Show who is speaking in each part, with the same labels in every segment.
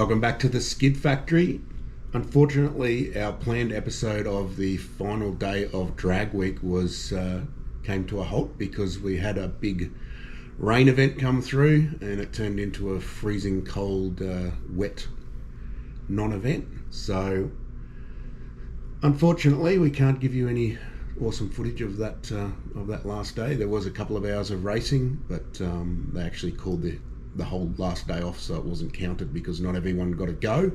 Speaker 1: Welcome back to the Skid Factory. Unfortunately, our planned episode of the final day of Drag Week came to a halt because we had a big rain event come through and it turned into a freezing cold, wet non-event. So, unfortunately, we can't give you any awesome footage of that last day. There was a couple of hours of racing, but they actually called the whole last day off, so it wasn't counted because not everyone got to go.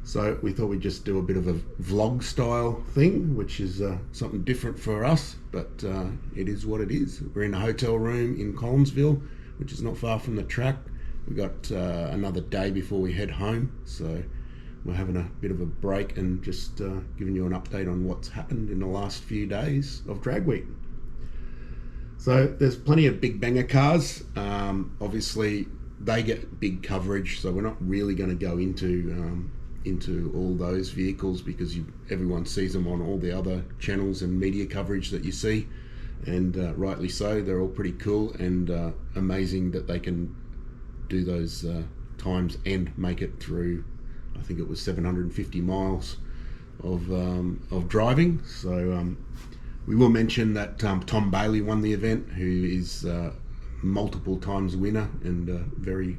Speaker 1: So we thought we'd just do a bit of a vlog style thing, which is something different for us, but it is what it is. We're in a hotel room in Collinsville, which is not far from the track. We got another day before we head home, so we're having a bit of a break and just giving you an update on what's happened in the last few days of Drag Week. So there's plenty of big banger cars. Obviously, they get big coverage, so we're not really going to go into all those vehicles because everyone sees them on all the other channels and media coverage that you see, and rightly so. They're all pretty cool and amazing that they can do those times and make it through. I think it was 750 miles of driving. So we will mention that Tom Bailey won the event, who is multiple times winner and very,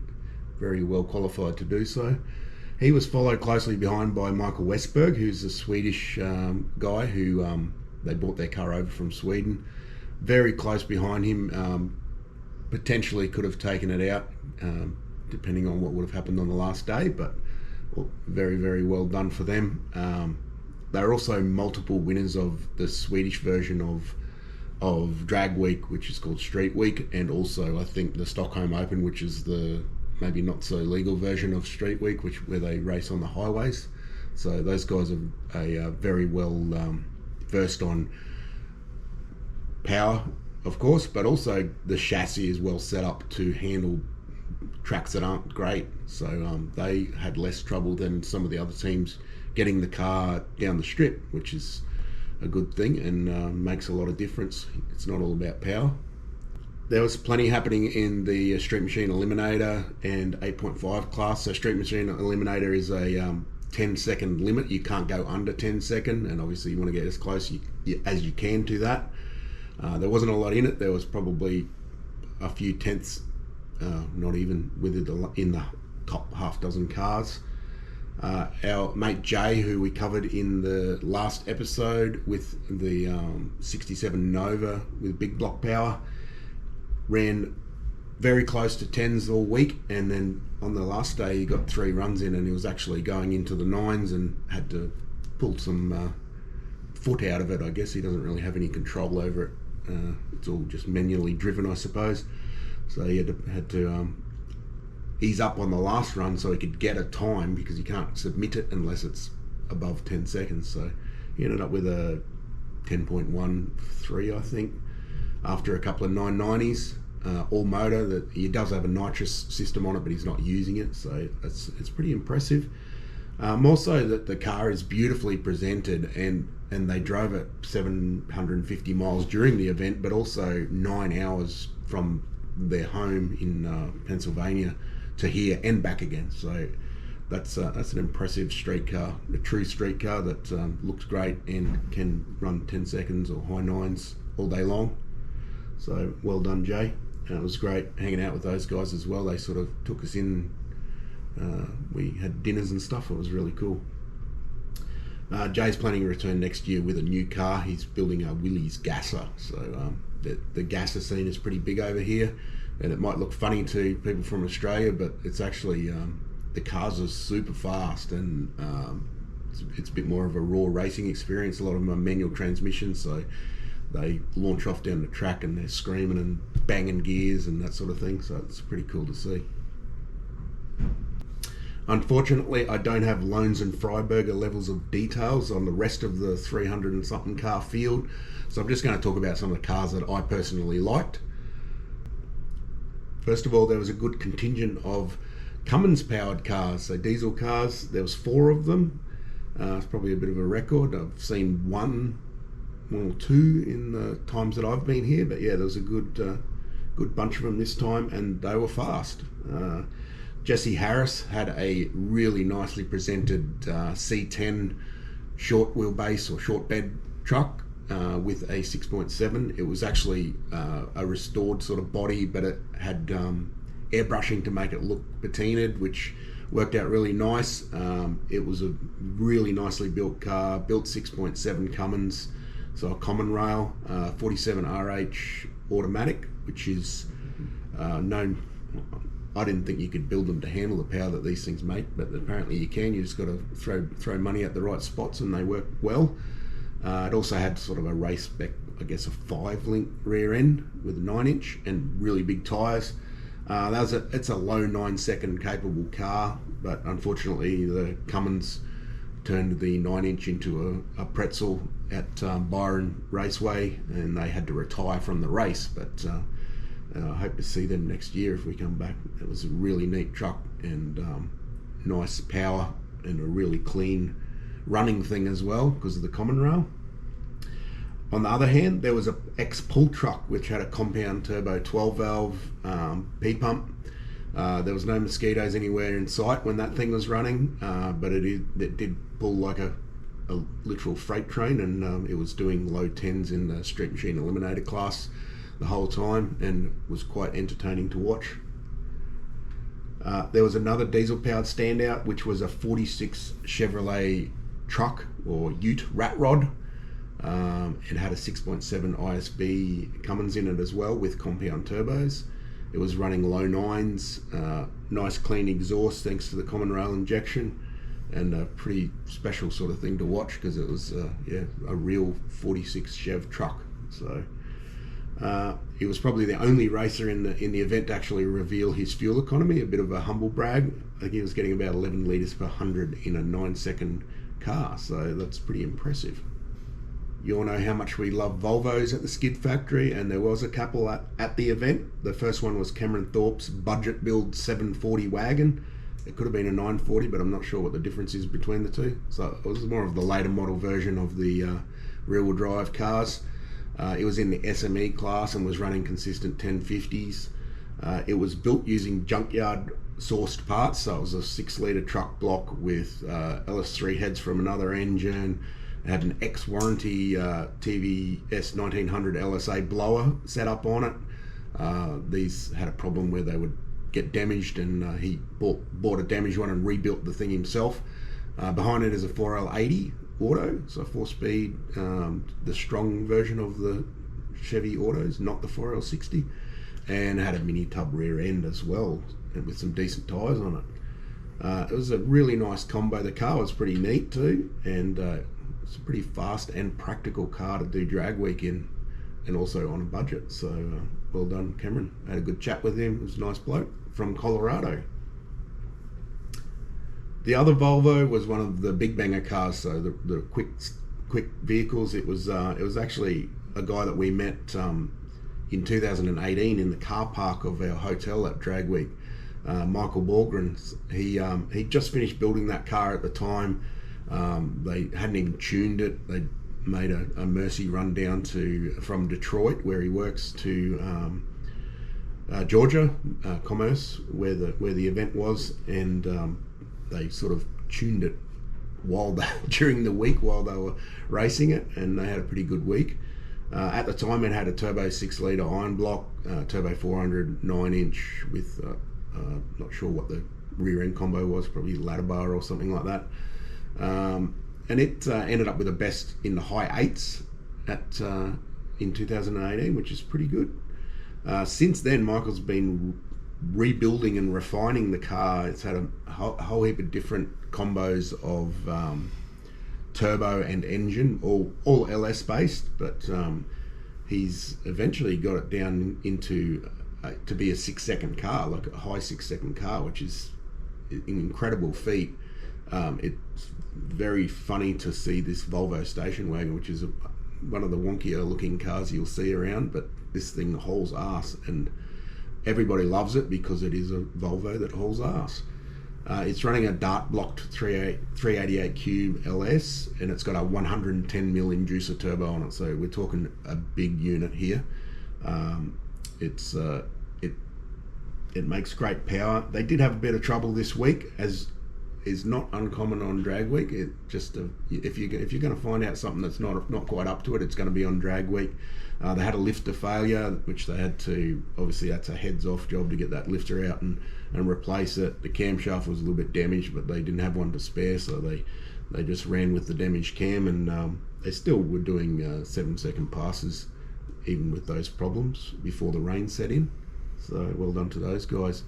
Speaker 1: very well qualified to do so. He was followed closely behind by Michael Westberg, who's a Swedish guy who they bought their car over from Sweden. Very close behind him, potentially could have taken it out depending on what would have happened on the last day, but very, very well done for them. They're also multiple winners of the Swedish version of Drag Week, which is called Street Week, and also I think the Stockholm Open, which is the maybe not so legal version of Street Week, where they race on the highways. So those guys are very well versed on power, of course, but also the chassis is well set up to handle tracks that aren't great. So they had less trouble than some of the other teams getting the car down the strip, which is a good thing and makes a lot of difference. It's not all about power. There was plenty happening in the Street Machine Eliminator and 8.5 class. So Street Machine Eliminator is a 10-second limit. You can't go under 10 second, and obviously you want to get as close as you can to that. There wasn't a lot in it. There was probably a few tenths, not even in the top half dozen cars. Our mate Jay, who we covered in the last episode with the 67 Nova with big block power, ran very close to 10s all week, and then on the last day he got 3 runs in and he was actually going into the 9s and had to pull some foot out of it. I guess he doesn't really have any control over it. It's all just manually driven, I suppose. So he had to ease up on the last run so he could get a time, because you can't submit it unless it's above 10 seconds. So he ended up with a 10.13, I think, after a couple of 990s, all motor. That he does have a nitrous system on it, but he's not using it, so it's pretty impressive. More so that the car is beautifully presented, and they drove it 750 miles during the event, but also 9 hours from their home in Pennsylvania to here and back again. So that's an impressive street car, a true street car that looks great and can run 10 seconds or high 9s all day long. So well done, Jay. It was great hanging out with those guys as well. They sort of took us in. We had dinners and stuff. It was really cool. Jay's planning to return next year with a new car. He's building a Willys gasser. So the gasser scene is pretty big over here, and it might look funny to people from Australia, but it's actually the cars are super fast, and it's a bit more of a raw racing experience. A lot of them are manual transmissions, so they launch off down the track and they're screaming and banging gears and that sort of thing. So it's pretty cool to see. Unfortunately, I don't have Loans and Freiberger levels of details on the rest of the 300 and something car field, so I'm just going to talk about some of the cars that I personally liked. First of all, there was a good contingent of Cummins powered cars, so diesel cars. There was 4 of them. It's probably a bit of a record. I've seen one or two in the times that I've been here, but yeah, there was a good bunch of them this time, and they were fast. Jesse Harris had a really nicely presented C10 short wheelbase or short bed truck with a 6.7. It was actually a restored sort of body, but it had airbrushing to make it look patinaed, which worked out really nice. It was a really nicely built car, built 6.7 Cummins, so a common rail, 47 RH automatic, which is known. I didn't think you could build them to handle the power that these things make, but apparently you can. You just got to throw money at the right spots, and they work well. It also had sort of a race spec, I guess, a 5-link rear end with a 9-inch and really big tyres. It's a low 9-second capable car, but unfortunately the Cummins turned the 9-inch into a pretzel at Byron Raceway, and they had to retire from the race. But I hope to see them next year if we come back. It was a really neat truck and nice power and a really clean running thing as well because of the common rail. On the other hand, there was a ex-pull truck which had a compound turbo 12 valve P-pump. There was no mosquitoes anywhere in sight when that thing was running, but it did pull like a literal freight train, and it was doing low 10s in the street machine eliminator class the whole time, and was quite entertaining to watch. There was another diesel powered standout, which was a 46 Chevrolet truck or Ute rat rod. It had a 6.7 ISB Cummins in it as well with compound turbos. It was running low 9s, nice clean exhaust thanks to the common rail injection, and a pretty special sort of thing to watch because it was a real 46 Chev truck. So he was probably the only racer in the event to actually reveal his fuel economy, a bit of a humble brag. I think he was getting about 11 litres per 100 in a 9-second car, so that's pretty impressive. You all know how much we love Volvos at the Skid Factory, and there was a couple at the event. The first one was Cameron Thorpe's budget build 740 wagon. It could have been a 940, but I'm not sure what the difference is between the two. So it was more of the later model version of the rear-wheel drive cars. It was in the SME class and was running consistent 1050s. It was built using junkyard sourced parts, so it was a 6-litre truck block with LS3 heads from another engine. It had an ex-warranty TVS 1900 LSA blower set up on it. These had a problem where they would get damaged, and he bought a damaged one and rebuilt the thing himself. Behind it is a 4L80 auto, so 4-speed, the strong version of the Chevy autos, not the 4L60, and it had a mini tub rear end as well, and with some decent tyres on it. It was a really nice combo. The car was pretty neat too, and it's a pretty fast and practical car to do drag week in, and also on a budget. So well done, Cameron. I had a good chat with him. He was a nice bloke from Colorado. The other Volvo was one of the big banger cars, so the quick vehicles. It was actually a guy that we met in 2018 in the car park of our hotel at Drag Week. Michael Borgren. He just finished building that car at the time. They hadn't even tuned it. They made a Mercy run down from Detroit, where he works, to Georgia Commerce, where the event was, and they sort of tuned it during the week while they were racing it, and they had a pretty good week. At the time, it had a turbo 6-litre iron block, turbo 400 9-inch with not sure what the rear end combo was, probably ladder bar or something like that. And it ended up with a best in the high 8s in 2018, which is pretty good. Since then, Michael's been rebuilding and refining the car. It's had a whole heap of different combos of turbo and engine, all LS based, but he's eventually got it down into to be a 6-second car, like a high 6-second car, which is an incredible feat. It's very funny to see this Volvo station wagon, which is one of the wonkier looking cars you'll see around, but this thing hauls ass, and everybody loves it because it is a Volvo that hauls ass. It's running a dart blocked 388 cube LS, and it's got a 110 mil inducer turbo on it, so we're talking a big unit here. It makes great power. They did have a bit of trouble this week, as is not uncommon on drag week. It just if you're going to find out something that's not quite up to it, it's going to be on drag week. They had a lifter failure, which they had to, obviously that's a heads off job to get that lifter out and replace it. The camshaft was a little bit damaged, but they didn't have one to spare, so they just ran with the damaged cam, and they still were doing 7-second passes even with those problems before the rain set in. So well done to those guys.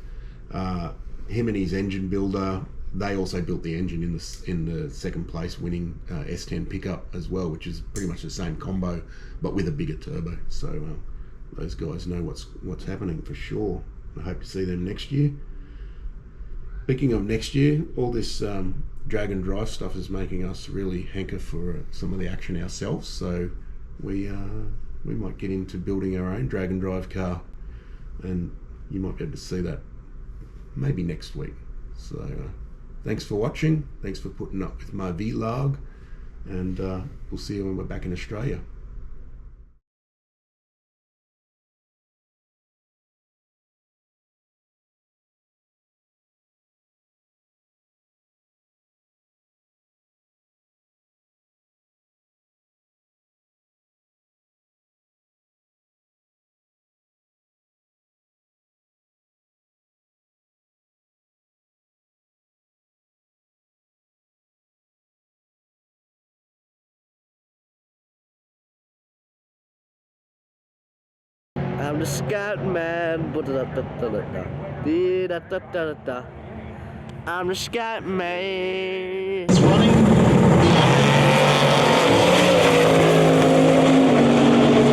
Speaker 1: Him and his engine builder, they also built the engine in the second place winning S10 pickup as well, which is pretty much the same combo but with a bigger turbo. So those guys know what's happening for sure. I hope to see them next year. Speaking of next year, all this drag and drive stuff is making us really hanker for some of the action ourselves. So we might get into building our own drag and drive car, and you might be able to see that maybe next week. So thanks for watching, thanks for putting up with my vlog, and we'll see you when we're back in Australia.
Speaker 2: I'm the scat man. I'm the scat man.